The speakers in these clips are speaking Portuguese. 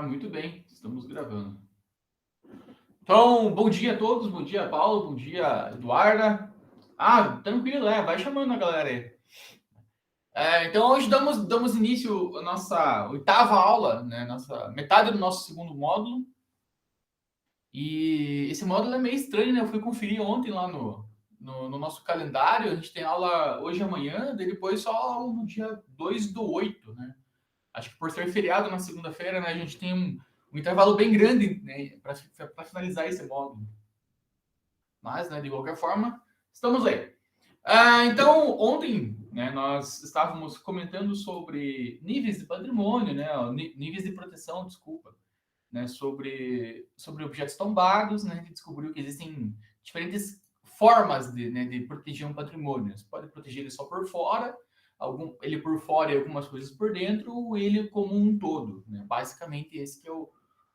Muito bem, estamos gravando. Então, bom dia a todos, bom dia, Paulo, bom dia, Eduarda. Tranquilo, vai chamando a galera aí. Então, hoje damos início à nossa oitava aula, né, nossa metade do nosso segundo módulo. E esse módulo é meio estranho, né? Eu fui conferir ontem lá no nosso calendário, a gente tem aula hoje e amanhã, daí depois só aula no dia 2/8, né? Acho que por ser feriado na segunda-feira, né, a gente tem um intervalo bem grande, né, para finalizar esse módulo. Mas, né, de qualquer forma, estamos aí. Então, ontem, né, nós estávamos comentando sobre níveis de patrimônio, né, níveis de proteção, desculpa, né, sobre objetos tombados, né, a gente descobriu que existem diferentes formas de proteger um patrimônio. Você pode proteger ele só por fora, ele por fora e algumas coisas por dentro, ou ele como um todo. Né? Basicamente, esse que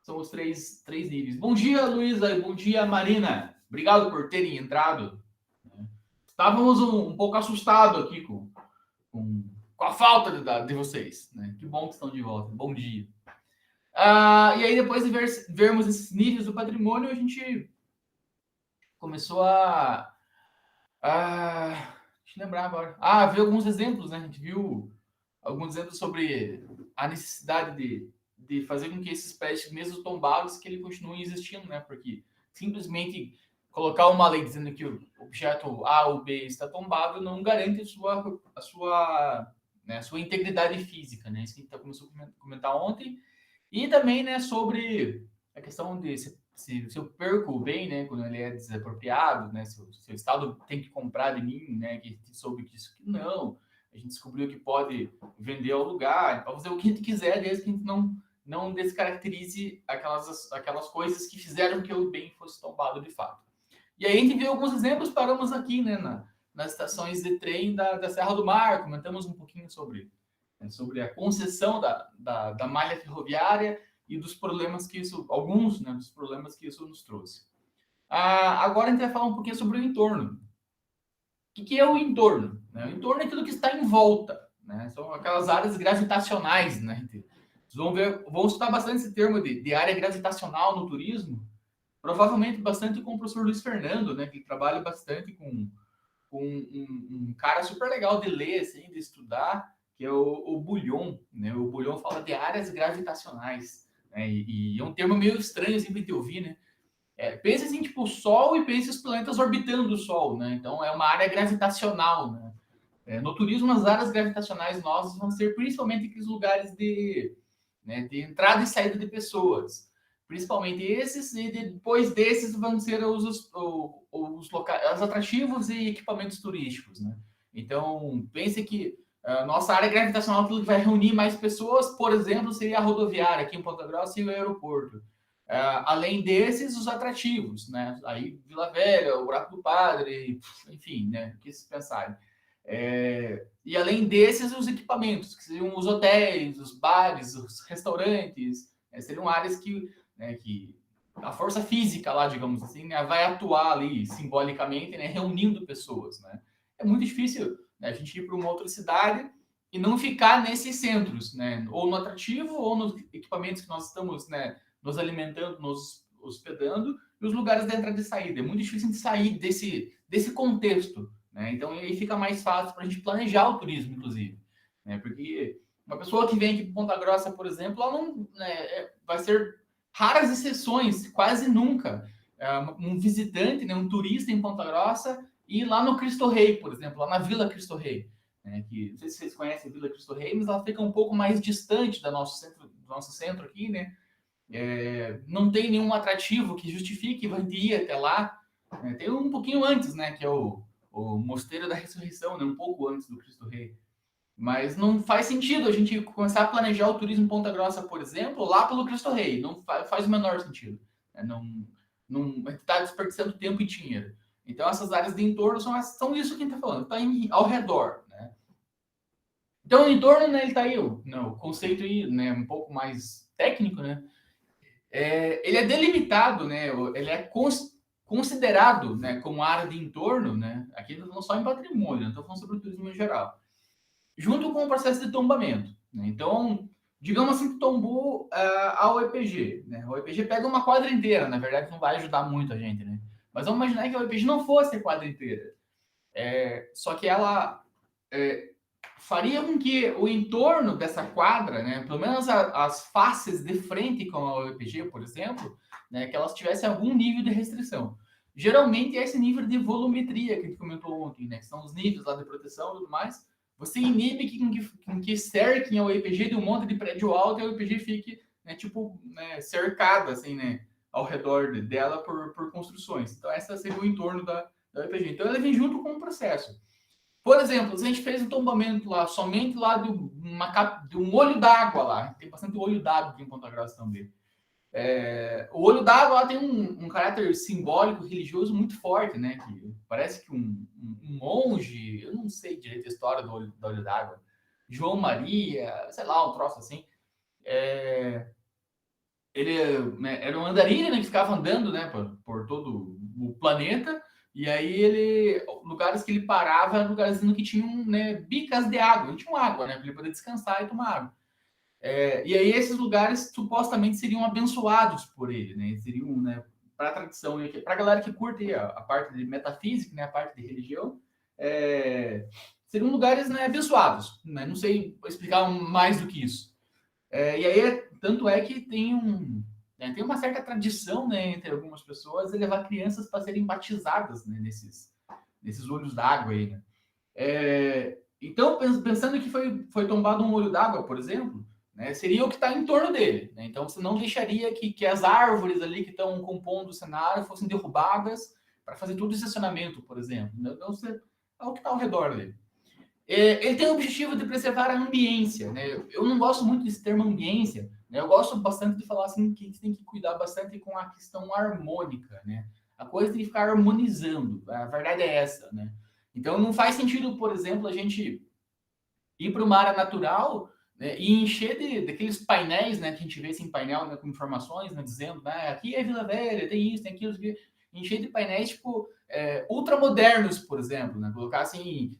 são os três níveis. Bom dia, Luísa, e bom dia, Marina. Obrigado por terem entrado. Né? Estávamos um pouco assustados aqui com, com a falta de vocês. Né? Que bom que estão de volta. Bom dia. E aí, depois de vermos esses níveis do patrimônio, a gente começou deixa eu lembrar agora. Ver alguns exemplos, né? A gente viu alguns exemplos sobre a necessidade de fazer com que esses prédios, mesmo tombados, que ele continuem existindo, né? Porque simplesmente colocar uma lei dizendo que o objeto A ou B está tombado não garante a sua integridade física, né? Isso que a gente começou a comentar ontem. E também, né, sobre a questão de se eu perco o bem, né, quando ele é desapropriado, né, se o Estado tem que comprar de mim, né, que soube disso, que não. A gente descobriu que pode vender ao lugar, pode fazer o que a gente quiser, desde que a gente não descaracterize aquelas coisas que fizeram que o bem fosse tombado de fato. E aí a gente viu alguns exemplos, paramos aqui, né, nas estações de trem da Serra do Mar, comentamos um pouquinho sobre a concessão da malha ferroviária e dos problemas que isso, alguns, né, dos problemas que isso nos trouxe. Agora a gente vai falar um pouquinho sobre o entorno. O que é o entorno? O entorno é aquilo que está em volta, né? São aquelas áreas gravitacionais, né? Vocês vão estudar bastante esse termo de área gravitacional no turismo, provavelmente bastante com o professor Luiz Fernando, né? Que trabalha bastante com um cara super legal de ler, assim, de estudar, que é o Bullion, né? O Bullion fala de áreas gravitacionais, né? E é um termo meio estranho assim para te ouvir, né? Pensa assim, tipo, o Sol e pense os planetas orbitando o Sol, né? Então é uma área gravitacional, né? No turismo, as áreas gravitacionais nossas vão ser principalmente aqueles lugares de entrada e saída de pessoas. Principalmente esses, e depois desses vão ser os locais, os atrativos e equipamentos turísticos, né? Então, pense que a nossa área gravitacional que vai reunir mais pessoas, por exemplo, seria a rodoviária aqui em Ponta Grossa e o aeroporto. Além desses, os atrativos, né? Aí Vila Velha, o Buraco do Padre, enfim, né? O que se pensarem. E além desses, os equipamentos, que seriam os hotéis, os bares, os restaurantes, seriam áreas que a força física lá, digamos assim, né, vai atuar ali simbolicamente, né, reunindo pessoas. Né? É muito difícil, né, a gente ir para uma outra cidade e não ficar nesses centros, né, ou no atrativo ou nos equipamentos que nós estamos, né, nos alimentando, nos hospedando, e os lugares de entrada e saída. É muito difícil de sair desse contexto. Né? Então, aí fica mais fácil para a gente planejar o turismo, inclusive. Né? Porque uma pessoa que vem aqui para Ponta Grossa, por exemplo, ela não vai ser raras exceções, quase nunca. Um visitante, né, um turista em Ponta Grossa, ir lá no Cristo Rei, por exemplo, lá na Vila Cristo Rei. Né, que não sei se vocês conhecem a Vila Cristo Rei, mas ela fica um pouco mais distante do nosso centro aqui, né? Não tem nenhum atrativo que justifique ir até lá. Tem um pouquinho antes, né? Que é o Mosteiro da Ressurreição, né, um pouco antes do Cristo Rei. Mas não faz sentido a gente começar a planejar o turismo em Ponta Grossa, por exemplo, lá pelo Cristo Rei. Não faz o menor sentido. A gente está desperdiçando tempo e dinheiro. Então, essas áreas de entorno são isso que a gente está falando, está ao redor. Né? Então, o entorno, né, ele está aí, o conceito aí, né, um pouco mais técnico, né? Ele é delimitado, né? Ele é considerado, né, como área de entorno, né? Aqui não só em patrimônio, não estou falando sobre o turismo em geral, junto com o processo de tombamento. Né? Então, digamos assim que tombou a OEPG, né? A OEPG pega uma quadra inteira, na verdade não vai ajudar muito a gente, né? Mas vamos imaginar que a OEPG não fosse a quadra inteira. Só que ela faria com que o entorno dessa quadra, né, pelo menos as faces de frente com a OEPG, por exemplo, né, que elas tivessem algum nível de restrição. Geralmente é esse nível de volumetria que a gente comentou ontem, né, que são os níveis lá de proteção e tudo mais. Você inibe que cerquem a OEPG de um monte de prédio alto e a OEPG fique, né, tipo, né, cercada, assim, né, ao redor dela por construções. Então, essa seria o entorno da OEPG. Então, ela vem junto com o processo. Por exemplo, se a gente fez um tombamento lá, somente lá de um olho d'água lá, tem bastante olho d'água aqui em Ponta Grossa também. O olho d'água lá tem um caráter simbólico, religioso muito forte, né? Que parece que um monge, eu não sei direito a história do olho d'água, João Maria, sei lá, um troço assim. Ele era um andarilho, né, que ficava andando, né, por todo o planeta. E aí lugares que ele parava eram lugares que tinham, né, bicas de água, tinham água, né, para ele poder descansar e tomar água. E aí esses lugares supostamente seriam abençoados por ele, né, seriam, né, para a tradição, para a galera que curte a parte de metafísica, né, a parte de religião, seriam lugares, né, abençoados, né, não sei explicar mais do que isso. E aí, tanto é que tem uma certa tradição, né, entre algumas pessoas de levar crianças para serem batizadas, né, nesses olhos d'água aí, né? Então, pensando que foi tombado um olho d'água, por exemplo, né, seria o que está em torno dele, né? Então, você não deixaria que as árvores ali que estão compondo o cenário fossem derrubadas para fazer todo o estacionamento, por exemplo. Então, você é o que está ao redor dele. Ele tem o objetivo de preservar a ambiência, né? Eu não gosto muito desse termo ambiência, né? Eu gosto bastante de falar assim que a gente tem que cuidar bastante com a questão harmônica, né? A coisa tem que ficar harmonizando, a verdade é essa, né? Então não faz sentido, por exemplo, a gente ir para uma área natural, né, e encher daqueles painéis, né, que a gente vê assim, painel, né, com informações, né, dizendo, né, aqui é Vila Velha, tem isso, tem aquilo, encher de painéis tipo ultramodernos, por exemplo, né, colocar assim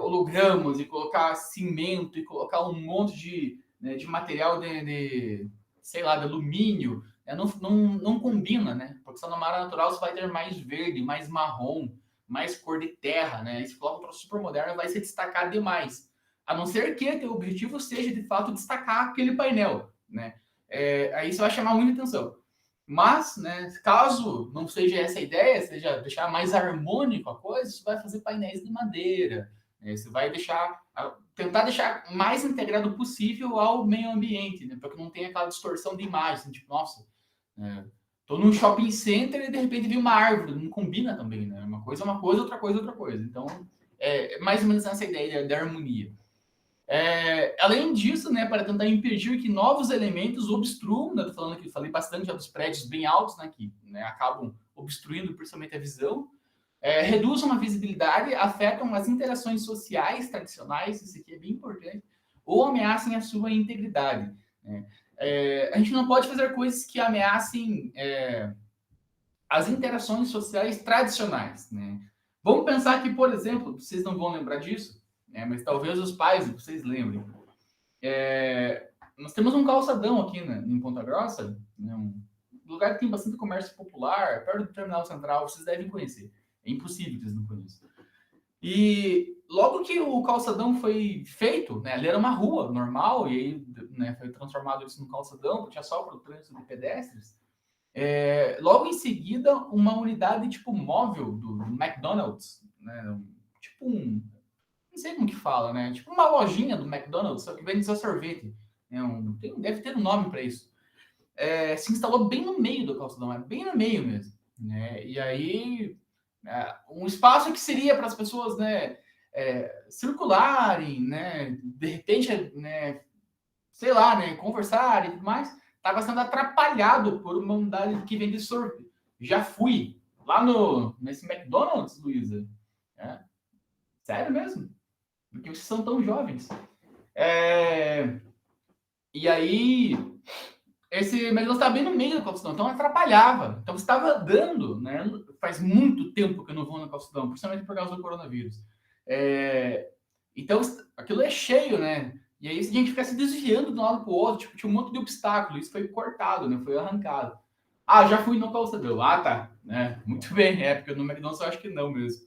hologramas e colocar cimento e colocar um monte de material sei lá, de alumínio, não combina, né? Porque se numa área natural você vai ter mais verde, mais marrom, mais cor de terra, né? E se coloca um troço super moderno, vai se destacar demais. A não ser que o objetivo seja, de fato, destacar aquele painel, né? Aí você vai chamar muita atenção. Mas, né, caso não seja essa a ideia, seja deixar mais harmônico a coisa, você vai fazer painéis de madeira, né? Você vai tentar deixar mais integrado possível ao meio ambiente, né? Para que não tenha aquela distorção de imagem, assim, tipo, nossa, tô num shopping center e de repente vi uma árvore, não combina também, né? Uma coisa é uma coisa, outra coisa é outra coisa. Então, mais ou menos essa ideia da harmonia. Além disso, né, para tentar impedir que novos elementos obstruam, né, falei bastante dos prédios bem altos, né, que, né, acabam obstruindo principalmente a visão, reduzam a visibilidade, afetam as interações sociais tradicionais, isso aqui é bem importante, ou ameacem a sua integridade, né? A gente não pode fazer coisas que ameacem as interações sociais tradicionais, né? Vamos pensar que, por exemplo, vocês não vão lembrar disso, né, mas talvez os pais vocês lembrem. Nós temos um calçadão aqui, né, em Ponta Grossa, né, um lugar que tem bastante comércio popular, perto do Terminal Central, vocês devem conhecer. É impossível que vocês não conheçam. E logo que o calçadão foi feito, né, ali era uma rua normal, e aí, né, foi transformado isso num calçadão, tinha só para o trânsito de pedestres. Logo em seguida, uma unidade tipo móvel do McDonald's, né, tipo não sei como que fala, né? Tipo uma lojinha do McDonald's, só que vende só sorvete. Deve ter um nome para isso. Se instalou bem no meio do calçadão, bem no meio mesmo, né? E aí, um espaço que seria para as pessoas, né, circularem, né, de repente, né, sei lá, né, conversarem e tudo mais, estava sendo atrapalhado por uma unidade que vende sorvete. Já fui lá nesse McDonald's, Luísa. Sério mesmo? Porque vocês são tão jovens. E aí, esse McDonald's estava bem no meio do calçadão, então atrapalhava. Então você estava andando, né? Faz muito tempo que eu não vou no calçadão, principalmente por causa do coronavírus. Então aquilo é cheio, né? E aí a gente fica se desviando de um lado para o outro, tipo, tinha um monte de obstáculo, isso foi cortado, né? Foi arrancado. Ah, já fui no calçadão. Ah, tá. Né? Muito bem, porque no McDonald's eu acho que não mesmo.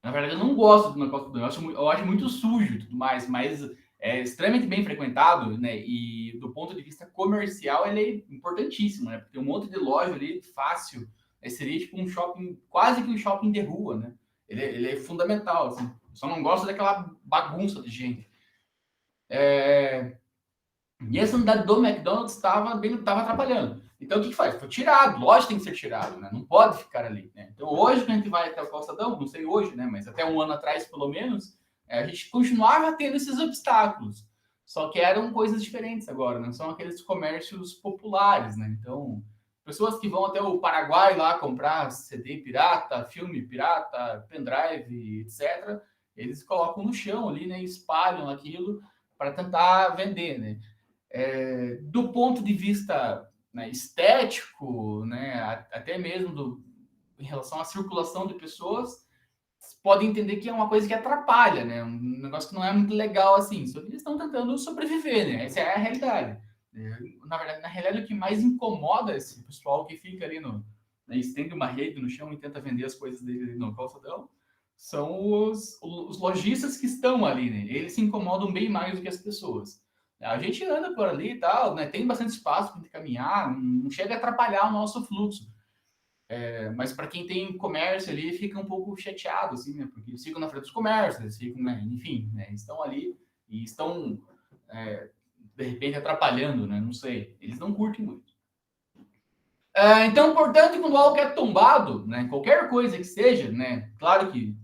Na verdade, eu não gosto do calçadão, eu acho muito sujo e tudo mais, mas é extremamente bem frequentado, né? E do ponto de vista comercial, ele é importantíssimo, né? Porque tem um monte de loja ali fácil. Seria tipo um shopping, quase que um shopping de rua, né? Ele é fundamental, assim. Só não gosto daquela bagunça de gente. E essa unidade do McDonald's estava atrapalhando. Então, o que faz? Foi tirado. Lógico que tem que ser tirado, né? Não pode ficar ali, né? Então, hoje que a gente vai até o calçadão, não sei hoje, né? Mas até um ano atrás, pelo menos, a gente continuava tendo esses obstáculos. Só que eram coisas diferentes agora, não são aqueles comércios populares, né? Então, pessoas que vão até o Paraguai lá comprar CD pirata, filme pirata, pendrive, etc., eles colocam no chão ali, né? E espalham aquilo para tentar vender, né? Do ponto de vista, né, estético, né, até mesmo em relação à circulação de pessoas, podem entender que é uma coisa que atrapalha, né, um negócio que não é muito legal assim, só que eles estão tentando sobreviver, né, essa é a realidade. Na verdade, na realidade, o que mais incomoda esse pessoal que fica ali né, estende uma rede no chão e tenta vender as coisas dele no calçadão, são os lojistas que estão ali, né, eles se incomodam bem mais do que as pessoas. A gente anda por ali e tal, né? Tem bastante espaço para caminhar, não chega a atrapalhar o nosso fluxo. Mas para quem tem comércio ali, fica um pouco chateado, assim, né? Porque eles ficam na frente dos comércios, eles ficam, né? Enfim, né? Estão ali e estão, de repente, atrapalhando, né? Não sei. Eles não curtem muito. Então, portanto, quando algo é tombado, né? Qualquer coisa que seja, né? Claro que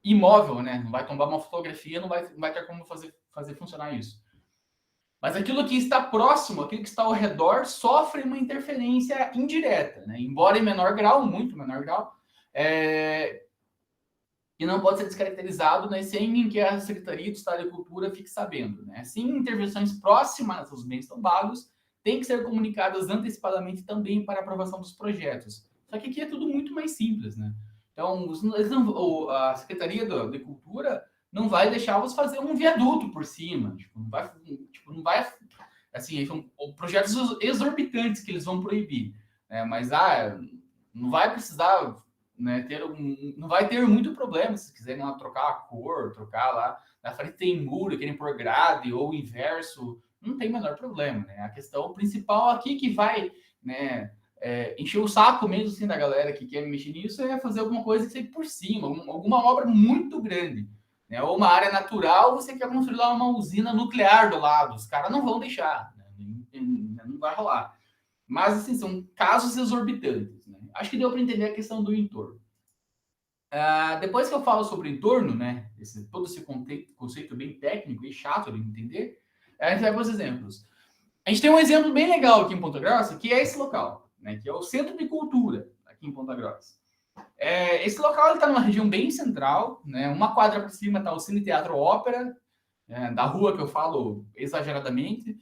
imóvel, né? Não vai tombar uma fotografia, não vai ter como fazer funcionar isso. Mas aquilo que está próximo, aquilo que está ao redor, sofre uma interferência indireta, né? Embora em menor grau, muito menor grau, e não pode ser descaracterizado, né, sem que a Secretaria de Estado de Cultura fique sabendo. Né? Assim, intervenções próximas aos bens tombados têm que ser comunicadas antecipadamente também para aprovação dos projetos. Só que aqui é tudo muito mais simples, né? Então, a Secretaria de Cultura não vai deixar-vos fazer um viaduto por cima, não vai assim, são projetos exorbitantes que eles vão proibir, né? Mas não vai precisar, né, não vai ter muito problema se quiserem lá trocar a cor, trocar lá na frente tem muro, querem pôr grade ou o inverso, não tem o menor problema, né? A questão principal aqui que vai, né, encher o saco mesmo assim da galera que quer mexer nisso é fazer alguma coisa que seja por cima, alguma obra muito grande, né? Ou uma área natural, você quer construir lá uma usina nuclear do lado, os caras não vão deixar, né? Não vai rolar. Mas, assim, são casos exorbitantes, né? Acho que deu para entender a questão do entorno. Depois que eu falo sobre o entorno, né, todo esse conceito bem técnico e chato de entender, a gente vai para os exemplos. A gente tem um exemplo bem legal aqui em Ponta Grossa, que é esse local, né, que é o Centro de Cultura, aqui em Ponta Grossa. Esse local está numa região bem central, né, uma quadra por cima está o Cine Teatro Ópera, da rua que eu falo exageradamente.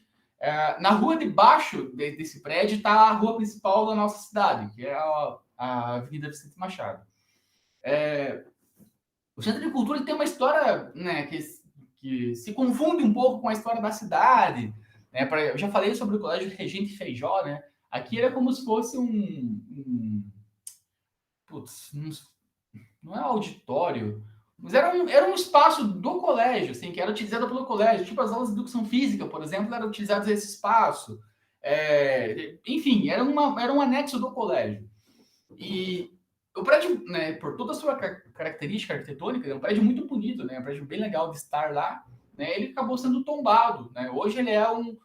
Na rua de baixo desse prédio está a rua principal da nossa cidade, que é a Avenida Vicente Machado. O Centro de Cultura tem uma história, né, que se confunde um pouco com a história da cidade. Né? Eu já falei sobre o Colégio Regente Feijó, né? Aqui era como se fosse putz, não é auditório, mas era um espaço do colégio, assim, que era utilizado pelo colégio. Tipo, as aulas de educação física, por exemplo, eram utilizadas esse espaço. Enfim, era um anexo do colégio. E o prédio, né, por toda a sua característica arquitetônica, é um prédio muito bonito, né, um prédio bem legal de estar lá, né, ele acabou sendo tombado, né, hoje ele é o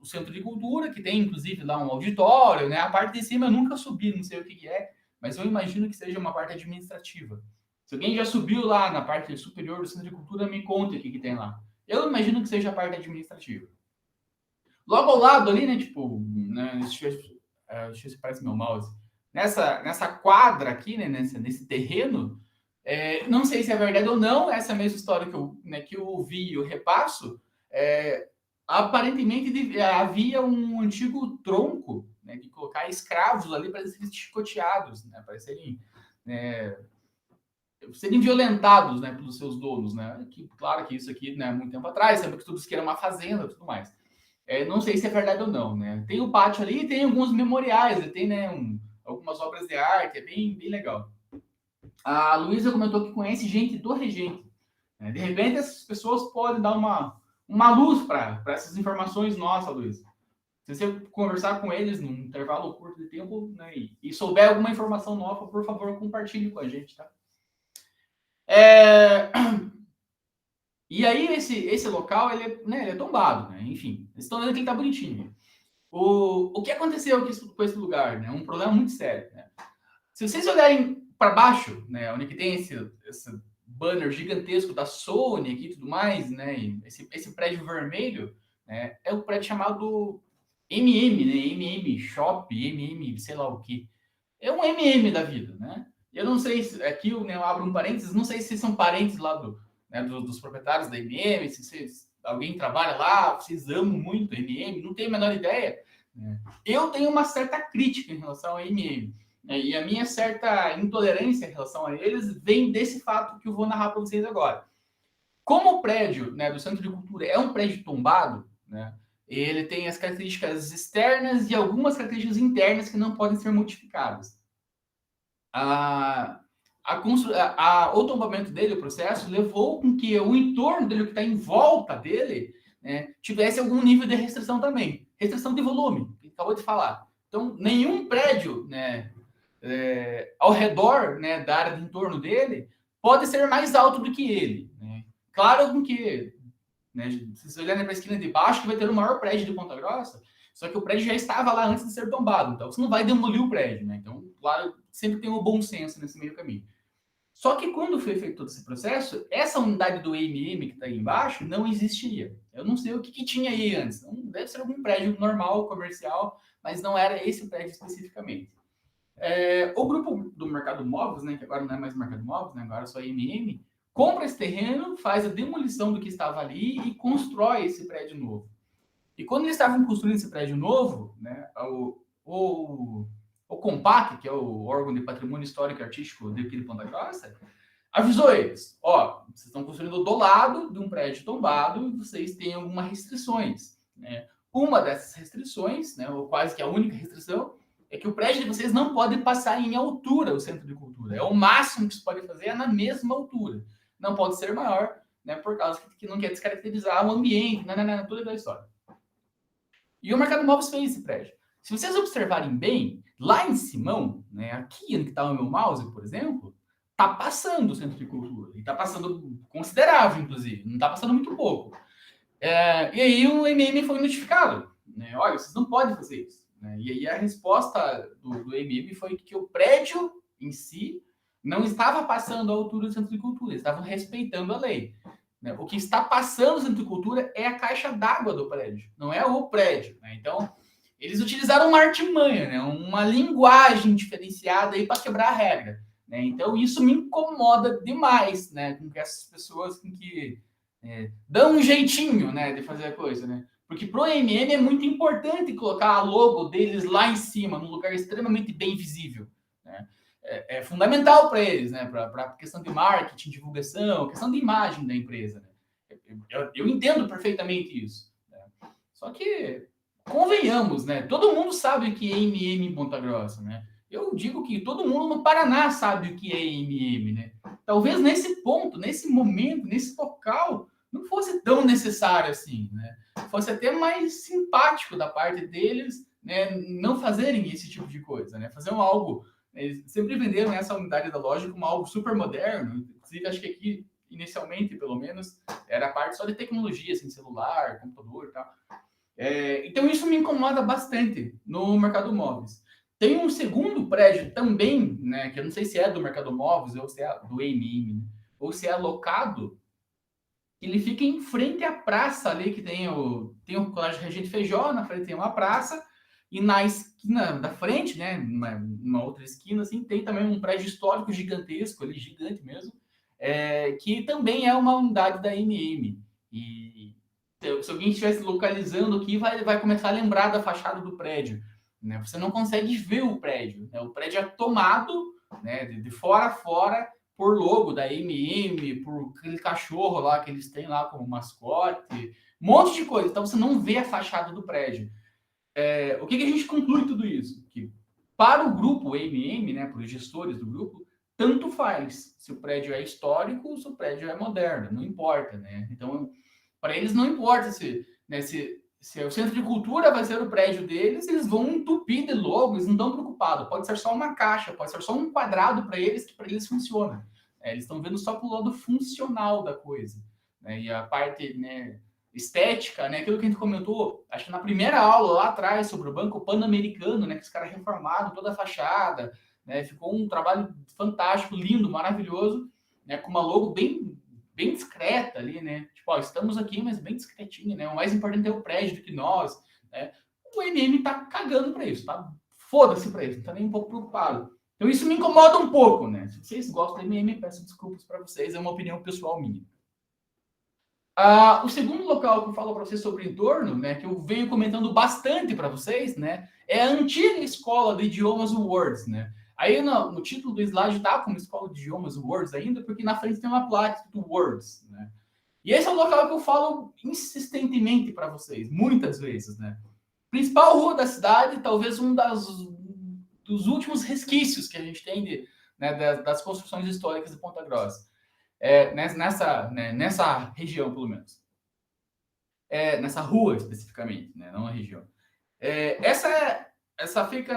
centro de cultura, que tem inclusive lá um auditório, né, a parte de cima eu nunca subi, não sei o que é, mas eu imagino que seja uma parte administrativa. Se alguém já subiu lá na parte superior do centro de cultura, me conta o que tem lá. Eu imagino que seja a parte administrativa. Logo ao lado ali, né, tipo, né, deixa eu ver se parece meu mouse, nessa quadra aqui, né, nesse terreno, não sei se é verdade ou não, essa mesma história que eu ouvi e eu repasso, aparentemente havia um antigo tronco, né, de colocar escravos ali para serem chicoteados, né, para serem serem violentados, né, pelos seus donos, né? Claro que isso aqui, né, muito tempo atrás, sempre que tudo que era uma fazenda, tudo mais. Não sei se é verdade ou não, né? Tem o pátio ali, tem alguns memoriais, tem, né, algumas obras de arte, é bem legal. A Luísa comentou que conhece gente do regente. Né? De repente, essas pessoas podem dar uma luz para essas informações nossas, Luísa. Se você conversar com eles num intervalo curto de tempo, né, e souber alguma informação nova, por favor, compartilhe com a gente, tá? E aí, esse local, ele é tombado, né? Enfim, vocês estão vendo que ele tá bonitinho. O que aconteceu com esse lugar, né? Um problema muito sério, né? Se vocês olharem para baixo, né, onde que tem esse banner gigantesco da Sony aqui e tudo mais, né? Esse prédio vermelho, né, é o prédio chamado MM, né? MM Shop, MM, sei lá o que. É um MM da vida, né? Eu não sei se aqui, né, eu abro um parênteses, não sei se são parentes lá dos proprietários da MM, se alguém trabalha lá, vocês amam muito a MM, não tenho a menor ideia. Né? Eu tenho uma certa crítica em relação a MM. Né? E a minha certa intolerância em relação a eles vem desse fato que eu vou narrar para vocês agora. Como o prédio, né, do Centro de Cultura é um prédio tombado, né, ele tem as características externas e algumas características internas que não podem ser modificadas. O tombamento dele, o processo, levou com que o entorno dele, o que está em volta dele, né, tivesse algum nível de restrição também. Restrição de volume, que acabou de falar. Então, nenhum prédio, né, ao redor, né, da área de entorno dele pode ser mais alto do que ele. Né? Claro que, né, se você olhar para a esquina de baixo, que vai ter o maior prédio de Ponta Grossa, só que o prédio já estava lá antes de ser tombado, então você não vai demolir o prédio, né? Então, claro, sempre tem um bom senso nesse meio caminho. Só que quando foi feito todo esse processo, essa unidade do EMM que está aí embaixo não existiria. Eu não sei o que tinha aí antes. Então, deve ser algum prédio normal, comercial, mas não era esse prédio especificamente. O grupo do Mercado Móveis, né, que agora não é mais Mercado Móveis, né, agora é só EMM, compra esse terreno, faz a demolição do que estava ali e constrói esse prédio novo. E quando eles estavam construindo esse prédio novo, né, o COMPAC, que é o órgão de patrimônio histórico e artístico daqui de Ponta Grossa, avisou eles: ó, vocês estão construindo do lado de um prédio tombado e vocês têm algumas restrições. Né? Uma dessas restrições, né, ou quase que a única restrição, é que o prédio de vocês não pode passar em altura o centro de cultura. É o máximo que se pode fazer é na mesma altura. Não pode ser maior, né, por causa que não quer descaracterizar o ambiente, toda aquela história. E o Mercado Móveis fez esse prédio. Se vocês observarem bem, lá em Simão, né, aqui onde está o meu mouse, por exemplo, está passando o centro de cultura. E está passando considerável, inclusive. Não está passando muito pouco. E aí o MM foi notificado. Né, olha, vocês não podem fazer isso. Né? E aí a resposta do MM foi que o prédio em si não estava passando a altura do centro de cultura. Eles estavam respeitando a lei. Né? O que está passando no centro de cultura é a caixa d'água do prédio, não é o prédio. Né? Então, eles utilizaram uma artimanha, né? Uma linguagem diferenciada aí para quebrar a regra. Né? Então, isso me incomoda demais, né? Com que essas pessoas que dão um jeitinho, né, de fazer a coisa, né? Porque pro MM é muito importante colocar a logo deles lá em cima, num lugar extremamente bem visível. Né? É fundamental para eles, né? Para questão de marketing, divulgação, questão de imagem da empresa. Né? Eu entendo perfeitamente isso. Né? Só que, convenhamos, né? Todo mundo sabe o que é MM em Ponta Grossa, né? Eu digo que todo mundo no Paraná sabe o que é MM, né? Talvez nesse ponto, nesse momento, nesse local, não fosse tão necessário assim, né? Fosse até mais simpático da parte deles, né? Não fazerem esse tipo de coisa, né? Fazer algo. Eles sempre venderam essa unidade da loja como algo super moderno. Inclusive, acho que aqui, inicialmente, pelo menos, era a parte só de tecnologia, assim, celular, computador e tal. Então, isso me incomoda bastante no Mercado Móveis. Tem um segundo prédio também, né, que eu não sei se é do Mercado Móveis ou se é do MM, né, ou se é alocado, ele fica em frente à praça ali, que tem o Colégio Regente Feijó, na frente tem uma praça, e na esquina da frente, né, numa outra esquina, assim, tem também um prédio histórico gigantesco, ali, gigante mesmo, que também é uma unidade da MM. E se alguém estivesse localizando aqui, vai começar a lembrar da fachada do prédio. Né? Você não consegue ver o prédio. Né? O prédio é tomado, né, de fora a fora por logo da MM, por aquele cachorro lá que eles têm lá como mascote, um monte de coisa. Então você não vê a fachada do prédio. O que a gente conclui tudo isso? Que para o grupo MM, né, para os gestores do grupo, tanto faz se o prédio é histórico ou se o prédio é moderno, não importa, né? Então, para eles não importa se o centro de cultura vai ser o prédio deles, eles vão entupir de logo, eles não estão preocupados. Pode ser só uma caixa, pode ser só um quadrado para eles, que para eles funciona. Eles estão vendo só pelo lado funcional da coisa. Né? E a parte, né, estética, né, aquilo que a gente comentou, acho que na primeira aula lá atrás, sobre o Banco Pan-Americano, né, que os caras reformaram toda a fachada, né, ficou um trabalho fantástico, lindo, maravilhoso, né, com uma logo bem discreta ali, né? Tipo, ó, estamos aqui, mas bem discretinho, né? O mais importante é o prédio do que nós, né? O MM tá cagando para isso, tá? Foda-se para isso, não tá nem um pouco preocupado. Então isso me incomoda um pouco, né? Se vocês gostam do MM, peço desculpas para vocês, é uma opinião pessoal minha. O segundo local que eu falo para vocês sobre o entorno, né, que eu venho comentando bastante para vocês, né, é a antiga escola de idiomas Words, né? Aí no título do slide tá como escola de idiomas Words ainda, porque na frente tem uma placa escrito Words, né? E esse é o local que eu falo insistentemente para vocês, muitas vezes, né? Principal rua da cidade, talvez dos últimos resquícios que a gente tem das construções históricas de Ponta Grossa. Nessa região, pelo menos. Nessa rua, especificamente, né? Não a região. Essa fica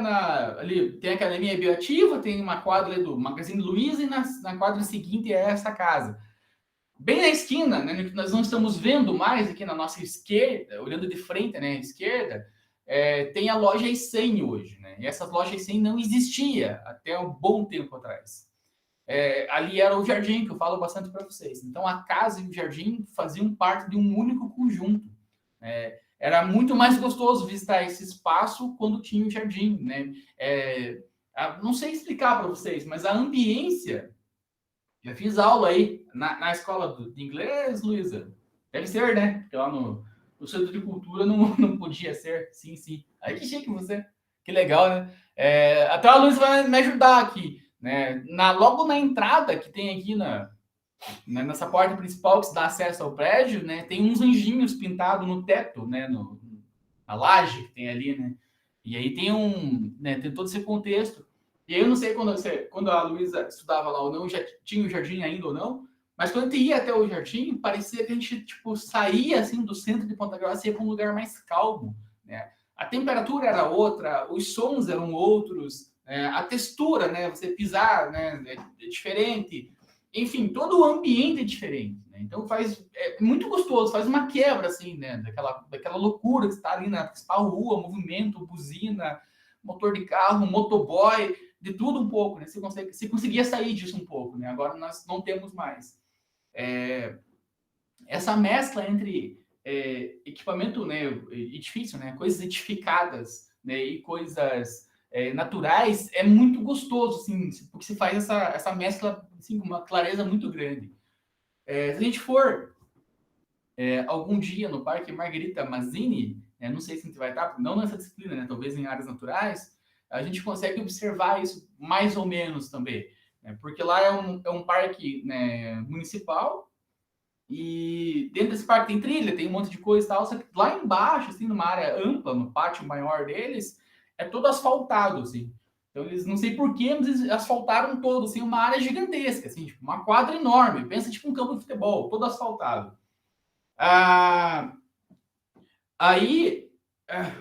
ali, tem a Academia Bioativa, tem uma quadra ali do Magazine Luiza e na quadra seguinte é essa casa. Bem na esquina, né, que nós não estamos vendo mais aqui na nossa esquerda, olhando de frente, né, esquerda, tem a loja E100 hoje, né? E essa loja E100 não existia até um bom tempo atrás. Ali era o jardim, que eu falo bastante para vocês. Então, a casa e o jardim faziam parte de um único conjunto. Era muito mais gostoso visitar esse espaço quando tinha o jardim, né? Não sei explicar para vocês, mas a ambiência... Já fiz aula aí na escola de inglês, Luísa. Deve ser, né? Porque lá no Centro de Cultura não podia ser. Sim, sim. Aí que chique você. Que legal, né? Até a Luísa vai me ajudar aqui. Né? Logo na entrada que tem aqui nessa porta principal que se dá acesso ao prédio, né? Tem uns anjinhos pintados no teto, né? Na laje que tem ali, né? E aí tem todo esse contexto. E aí eu não sei quando a Luísa estudava lá ou não, já tinha o jardim ainda ou não, mas quando a gente ia até o jardim, parecia que a gente tipo, saía assim, do centro de Ponta Grossa e ia para um lugar mais calmo. Né? A temperatura era outra, os sons eram outros, a textura, né? Você pisar, né? É diferente. Enfim, todo o ambiente é diferente. Né? Então é muito gostoso, faz uma quebra assim, né? daquela loucura que está ali na principal rua, movimento, buzina, motor de carro, motoboy, de tudo um pouco, né? Você conseguia sair disso um pouco, né? Agora nós não temos mais. Essa mescla entre equipamento, né, edifício, né, coisas edificadas, né, e coisas naturais é muito gostoso, assim, porque se faz essa mescla assim, com uma clareza muito grande. Se a gente for algum dia no Parque Margherita Mazzini, não sei se a gente vai estar, não nessa disciplina, né, talvez em áreas naturais, a gente consegue observar isso mais ou menos também, né, porque lá é um parque, né, municipal, e dentro desse parque tem trilha, tem um monte de coisa e tal, só que lá embaixo, assim, numa área ampla, no pátio maior deles, é todo asfaltado, assim. Então eles, não sei porquê, mas eles asfaltaram todo, assim, uma área gigantesca, assim, tipo, uma quadra enorme, pensa tipo um campo de futebol, todo asfaltado. Aí,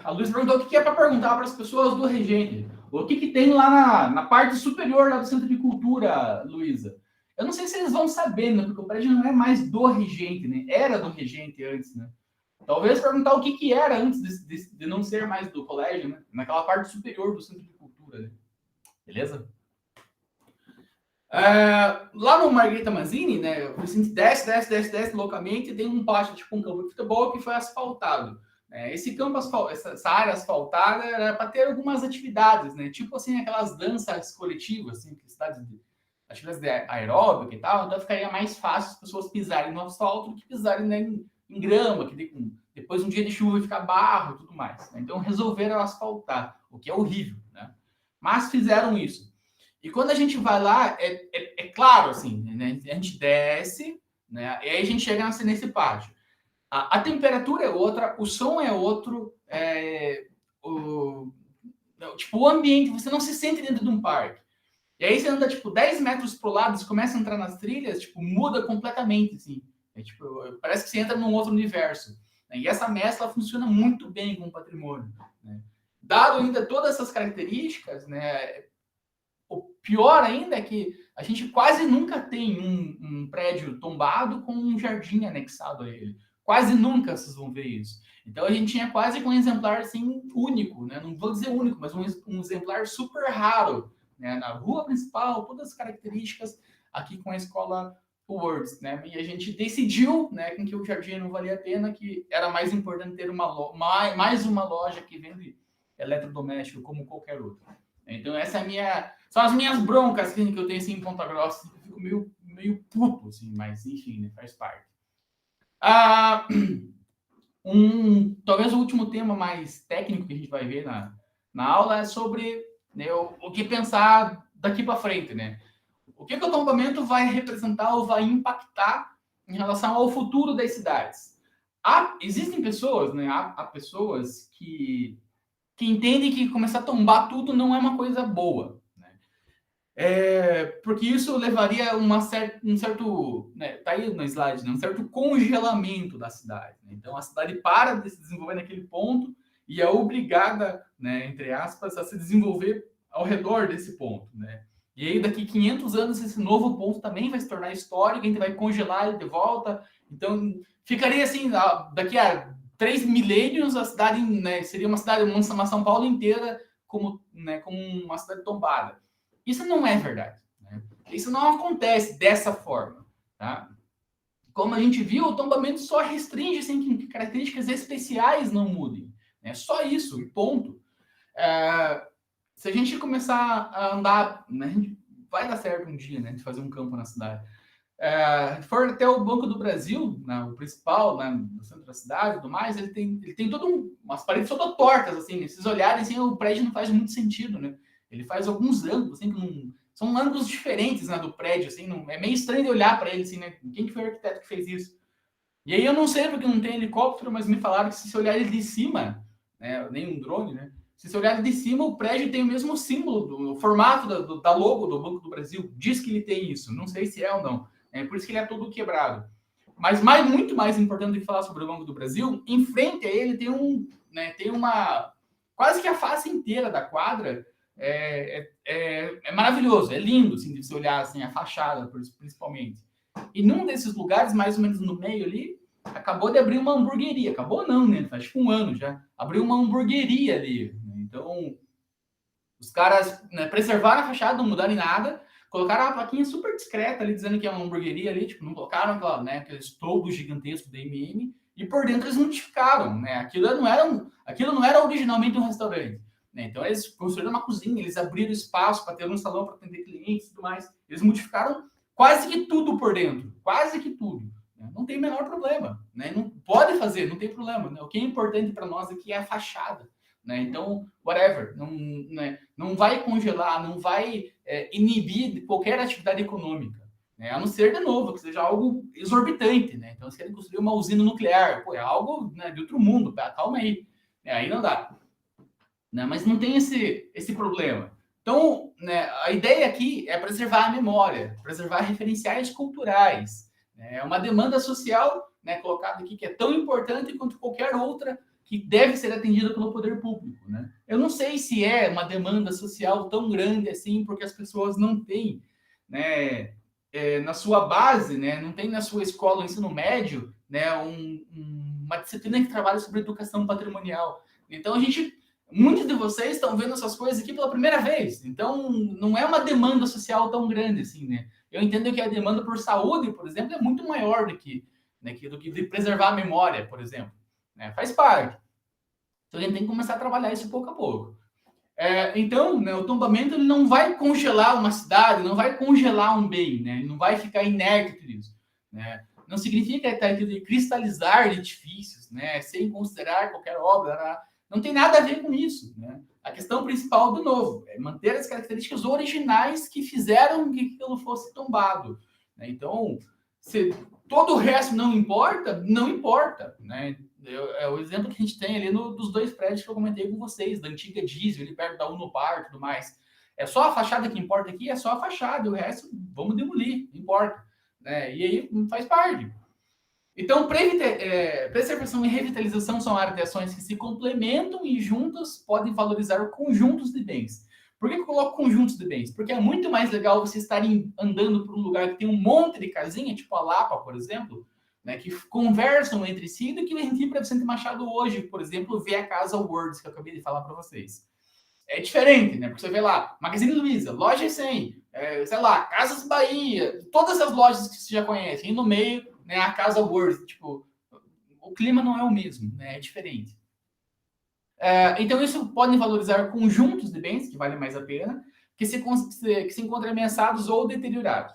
a Luiz perguntou o que é para perguntar para as pessoas do Regente. O que tem lá na parte superior lá do Centro de Cultura, Luísa? Eu não sei se eles vão saber, né? Porque o prédio não é mais do Regente, né? Era do Regente antes, né? Talvez perguntar o que era antes de não ser mais do colégio, né? Naquela parte superior do Centro de Cultura, né? Beleza? Lá no Margherita Mazzini, né? Você desce loucamente e tem um pátio, tipo um campo de futebol que foi asfaltado. Esse campo, essa área asfaltada era para ter algumas atividades, né? Tipo assim, aquelas danças coletivas, assim, atividades aeróbica e tal, então ficaria mais fácil as pessoas pisarem no asfalto do que pisarem, né, em grama, que depois um dia de chuva fica barro e tudo mais. Né? Então resolveram asfaltar, o que é horrível, né? Mas fizeram isso. E quando a gente vai lá, é claro, assim, né? A gente desce, né? E aí a gente chega nesse pátio. A temperatura é outra, o som é outro, tipo, o ambiente, você não se sente dentro de um parque. E aí você anda, tipo, 10 metros pro lado, você começa a entrar nas trilhas, tipo, muda completamente, assim. Tipo, parece que você entra num outro universo. Né? E essa mescla funciona muito bem com o patrimônio. Né? Dado ainda todas essas características, né, o pior ainda é que a gente quase nunca tem um prédio tombado com um jardim anexado a ele. Quase nunca vocês vão ver isso. Então a gente tinha quase um exemplar assim único, né? Não vou dizer único, mas um exemplar super raro, né? Na rua principal, todas as características aqui com a escola Words, né? E a gente decidiu, né, com que o jardim não valia a pena, que era mais importante ter mais uma loja que vende eletrodoméstico como qualquer outra. Então essa é a minha, são as minhas broncas assim, que eu tenho assim, em Ponta Grossa, eu fico meio puto, assim, mas enfim, né, faz parte. Talvez o último tema mais técnico que a gente vai ver na aula é sobre, né, o que pensar daqui para frente, né? O que o tombamento vai representar ou vai impactar em relação ao futuro das cidades? Existem pessoas, né? Há pessoas que entendem que começar a tombar tudo não é uma coisa boa. Porque isso levaria um certo, né, tá aí no slide, né, um certo congelamento da cidade. Né? Então a cidade para de se desenvolver naquele ponto e é obrigada, né, entre aspas, a se desenvolver ao redor desse ponto. Né? E aí daqui 500 anos esse novo ponto também vai se tornar histórico, a gente vai congelar ele de volta. Então ficaria assim, daqui a 3 milênios a cidade, né, seria uma cidade, uma São Paulo inteira como, né, como uma cidade tombada. Isso não é verdade. Né? Isso não acontece dessa forma. Tá? Como a gente viu, o tombamento só restringe sem que características especiais não mudem. É só isso, e ponto. Se a gente começar a andar, né, a gente vai dar certo um dia, né, de fazer um campo na cidade. For até o Banco do Brasil, né, o principal, né, no centro da cidade e tudo mais, ele tem todo umas paredes todas tortas, assim, né? Se vocês olharem, assim, o prédio não faz muito sentido, né? Ele faz alguns ângulos, assim, são ângulos diferentes, né, do prédio, assim, é meio estranho de olhar para ele, assim, né? Quem que foi o arquiteto que fez isso? E aí eu não sei porque não tem helicóptero, mas me falaram que se você olhar ele de cima, né, nem um drone, né? Se você olhar ele de cima, o prédio tem o mesmo símbolo, o formato da logo do Banco do Brasil. Diz que ele tem isso, não sei se é ou não. É por isso que ele é todo quebrado. Mas muito mais importante do que falar sobre o Banco do Brasil, em frente a ele tem uma quase que a face inteira da quadra é maravilhoso, é lindo, assim, de você olhar assim, a fachada, principalmente. E num desses lugares, mais ou menos no meio ali, acabou de abrir uma hamburgueria. Acabou não, né? Faz tipo um ano já. Abriu uma hamburgueria ali. Então, os caras, né, preservaram a fachada, não mudaram em nada. Colocaram uma plaquinha super discreta ali, dizendo que é uma hamburgueria ali. Tipo, não colocaram aqueles toldos gigantescos da MM. E por dentro eles modificaram, né? Aquilo não era originalmente um restaurante. Né? Então, eles construíram uma cozinha, eles abriram espaço para ter um salão para atender clientes e tudo mais. Eles modificaram quase que tudo por dentro, quase que tudo. Né? Não tem o menor problema, né? Não pode fazer, não tem problema. Né? O que é importante para nós aqui é a fachada. Né? Então, whatever, não vai congelar, não vai inibir qualquer atividade econômica. Né? A não ser, de novo, que seja algo exorbitante. Né? Então, se querem construir uma usina nuclear, pô, é algo, né, de outro mundo, calma aí. Aí não dá. Né? Mas não tem esse problema. Então, né, a ideia aqui é preservar a memória, preservar referenciais culturais. Né? É uma demanda social, né, colocada aqui que é tão importante quanto qualquer outra que deve ser atendida pelo poder público. Né? Eu não sei se é uma demanda social tão grande assim, porque as pessoas não têm, né, na sua base, né, não tem na sua escola, no ensino médio, né, uma disciplina que trabalha sobre educação patrimonial. Então, muitos de vocês estão vendo essas coisas aqui pela primeira vez. Então, não é uma demanda social tão grande assim, né? Eu entendo que a demanda por saúde, por exemplo, é muito maior do que de preservar a memória, por exemplo. Né? Faz parte. Então, a gente tem que começar a trabalhar isso pouco a pouco. Então, né, o tombamento ele não vai congelar uma cidade, não vai congelar um bem, né? Ele não vai ficar inerte por isso. Né? Não significa que está aqui de cristalizar edifícios, né? Sem considerar qualquer obra. Né? Não tem nada a ver com isso, né? A questão principal, do novo, é manter as características originais que fizeram que aquilo fosse tombado, né? Então, se todo o resto não importa, não importa, né? É o exemplo que a gente tem ali dos dois prédios que eu comentei com vocês, da antiga Diesel, ali perto da Unopar e tudo mais. É só a fachada que importa aqui, é só a fachada, e o resto vamos demolir, não importa, né? E aí faz parte. Então, preservação e revitalização são áreas de ações que se complementam e juntas podem valorizar conjuntos de bens. Por que eu coloco conjuntos de bens? Porque é muito mais legal você estar andando por um lugar que tem um monte de casinha, tipo a Lapa, por exemplo, né, que conversam entre si, do que a gente ir para Vicente Machado hoje, por exemplo, ver a casa Words, que eu acabei de falar para vocês. É diferente, né? Porque você vê lá, Magazine Luiza, Loja 100, sei lá, Casas Bahia, todas as lojas que você já conhece, e no meio, né, a Casa World, tipo, o clima não é o mesmo, né? É diferente. Então, isso podem valorizar conjuntos de bens, que valem mais a pena, que se encontram ameaçados ou deteriorados.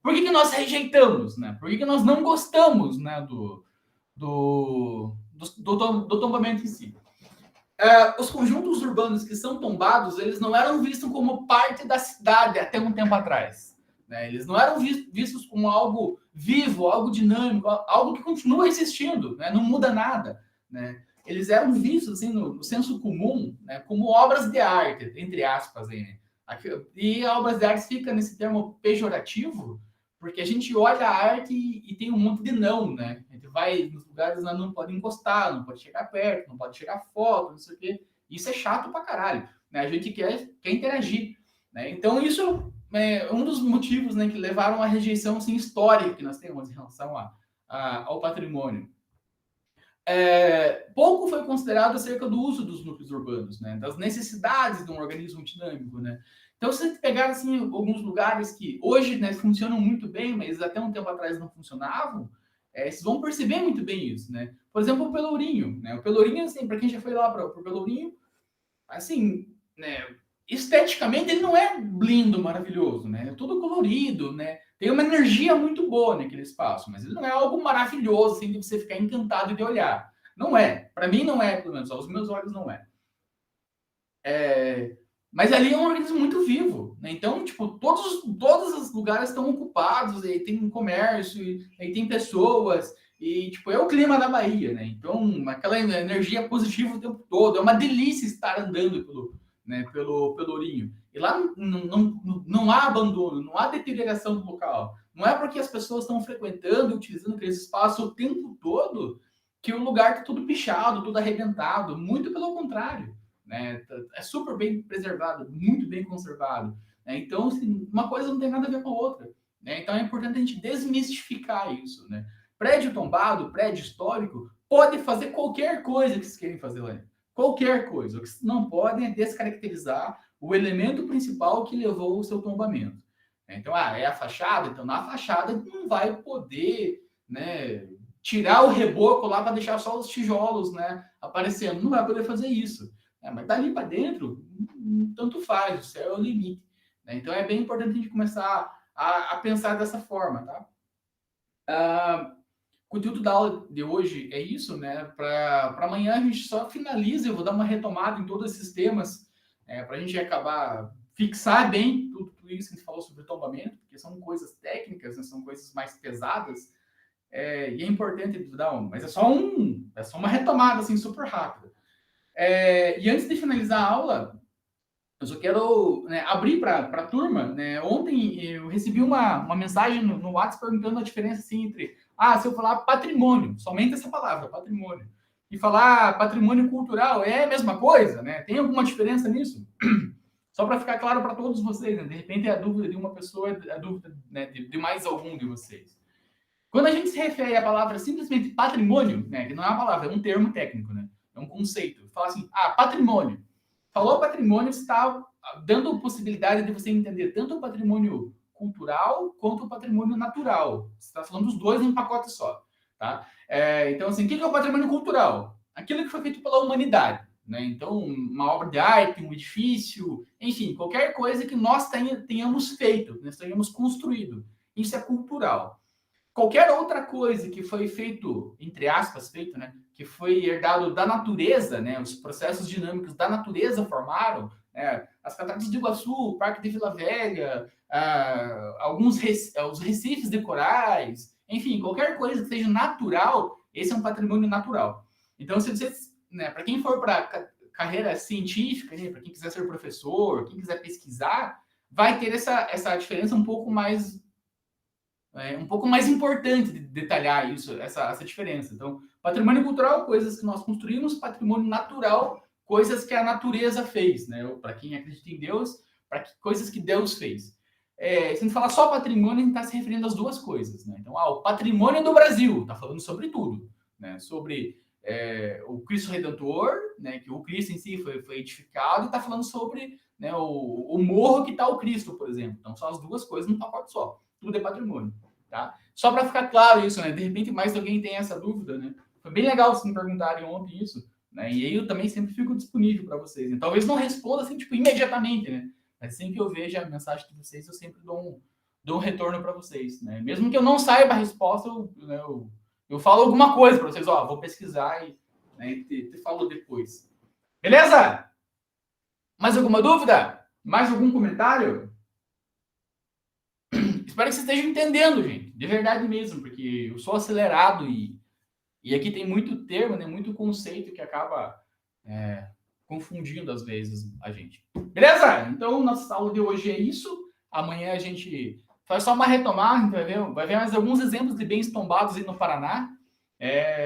Por que nós rejeitamos, né? Por que nós não gostamos, né, do tombamento em si? Os conjuntos urbanos que são tombados, eles não eram vistos como parte da cidade até um tempo atrás, né? Eles não eram vistos como algo vivo, algo dinâmico, algo que continua existindo, né? Não muda nada, né? Eles eram vistos, assim, no senso comum, né, como obras de arte, entre aspas, aí, né? E obras de arte fica nesse termo pejorativo, porque a gente olha a arte e tem um monte de não, né? A gente vai nos lugares lá, não pode encostar, não pode chegar perto, não pode tirar foto, não sei o quê. Isso é chato pra caralho, né? A gente quer interagir, né? Então, isso é um dos motivos, né, que levaram à rejeição, assim, histórica que nós temos em relação ao patrimônio. Pouco foi considerado acerca do uso dos núcleos urbanos, né? Das necessidades de um organismo dinâmico, né? Então, se você pegar, assim, alguns lugares que hoje, né, funcionam muito bem, mas até um tempo atrás não funcionavam, vocês vão perceber muito bem isso, né? Por exemplo, o Pelourinho, né? O Pelourinho, assim, para quem já foi lá para o Pelourinho, assim, né, esteticamente ele não é lindo, maravilhoso, né? É tudo colorido, né? Tem uma energia muito boa naquele espaço, mas ele não é algo maravilhoso, assim, de você ficar encantado de olhar. Não é. Para mim não é, pelo menos aos meus olhos não é. Mas ali é um organismo muito vivo, né? Então, tipo, todos os lugares estão ocupados, e tem comércio, e tem pessoas, e, tipo, é o clima da Bahia, né? Então, aquela energia positiva o tempo todo, é uma delícia estar andando pelo Pelourinho. E lá não há abandono, não há deterioração do local. Não é porque as pessoas estão frequentando e utilizando aquele espaço o tempo todo que o lugar está tudo pichado, tudo arrebentado. Muito pelo contrário, né? É super bem preservado, muito bem conservado, né? Então, assim, uma coisa não tem nada a ver com a outra, né? Então é importante a gente desmistificar isso, né? Prédio tombado, prédio histórico, pode fazer qualquer coisa que vocês querem fazer lá. Qualquer coisa. O que vocês não podem é descaracterizar o elemento principal que levou ao seu tombamento. Então, é a fachada? Então, na fachada não vai poder, né, tirar o reboco lá para deixar só os tijolos, né, aparecendo. Não vai poder fazer isso. Mas dali para dentro, tanto faz, o céu é o limite, né? Então é bem importante a gente começar a pensar dessa forma, tá? O conteúdo da aula de hoje é isso, né? Para amanhã a gente só finaliza, eu vou dar uma retomada em todos esses temas, para a gente acabar fixar bem tudo isso que a gente falou sobre tombamento, porque são coisas técnicas, né? São coisas mais pesadas, e é importante dar mas é só uma retomada assim super rápida. E antes de finalizar a aula, eu só quero, né, abrir para a turma, né? Ontem eu recebi uma mensagem no WhatsApp perguntando a diferença assim, entre se eu falar patrimônio, somente essa palavra, patrimônio, e falar patrimônio cultural, é a mesma coisa, né? Tem alguma diferença nisso? Só para ficar claro para todos vocês, né? De repente é a dúvida de uma pessoa, a dúvida, né, de mais algum de vocês. Quando a gente se refere à palavra simplesmente patrimônio, né, que não é uma palavra, é um termo técnico, né? É um conceito. Fala assim, patrimônio. Falou patrimônio, está dando possibilidade de você entender tanto o patrimônio cultural quanto o patrimônio natural. Você está falando dos dois num pacote só, tá? Então, assim, o que é o patrimônio cultural? Aquilo que foi feito pela humanidade, né? Então, uma obra de arte, um edifício, enfim, qualquer coisa que nós tenhamos feito, nós tenhamos construído. Isso é cultural. qualquer outra coisa que foi feito, entre aspas, feito, né? Que foi herdado da natureza, né? Os processos dinâmicos da natureza formaram, né? As cataratas do Iguaçu, o Parque de Vila Velha, os recifes de corais, enfim, qualquer coisa que seja natural, esse é um patrimônio natural. Então, se você, né, para quem for para carreira científica, né, para quem quiser ser professor, quem quiser pesquisar, vai ter essa diferença um pouco mais importante de detalhar isso, essa diferença. Então, patrimônio cultural, coisas que nós construímos, patrimônio natural, coisas que a natureza fez, né? Para quem acredita em Deus, coisas que Deus fez. Se a gente falar só patrimônio, a gente está se referindo às duas coisas, né? Então, o patrimônio do Brasil, está falando sobre tudo, né? Sobre o Cristo Redentor, né? Que o Cristo em si foi edificado, e está falando sobre, né, o morro que está o Cristo, por exemplo. Então, são as duas coisas num pacote só. Tudo é patrimônio, tá? Só para ficar claro isso, né? De repente, mais alguém tem essa dúvida, né? Foi bem legal vocês me perguntarem ontem isso, né? E aí eu também sempre fico disponível para vocês. Né? Talvez não responda assim, tipo, imediatamente, né? Mas sempre que eu vejo a mensagem de vocês, eu sempre dou um retorno para vocês, né? Mesmo que eu não saiba a resposta, eu falo alguma coisa para vocês, ó, vou pesquisar e, né, te falo depois. Beleza? Mais alguma dúvida? Mais algum comentário? Espero que vocês estejam entendendo, gente. De verdade mesmo, porque eu sou acelerado e aqui tem muito termo, né, muito conceito que acaba confundindo às vezes a gente. Beleza? Então, nossa aula de hoje é isso. Amanhã a gente faz só uma retomada, a gente vai ver mais alguns exemplos de bens tombados aí no Paraná.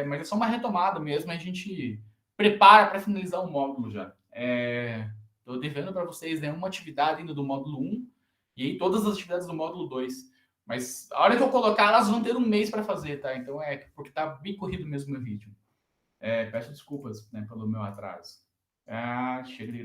Mas é só uma retomada mesmo, a gente prepara para finalizar o módulo já. Estou devendo para vocês, né, uma atividade ainda do módulo 1 e aí todas as atividades do módulo 2. Mas a hora que eu colocar, elas vão ter um mês para fazer, tá? Então porque tá bem corrido mesmo o meu vídeo. Peço desculpas, né, pelo meu atraso. Chega de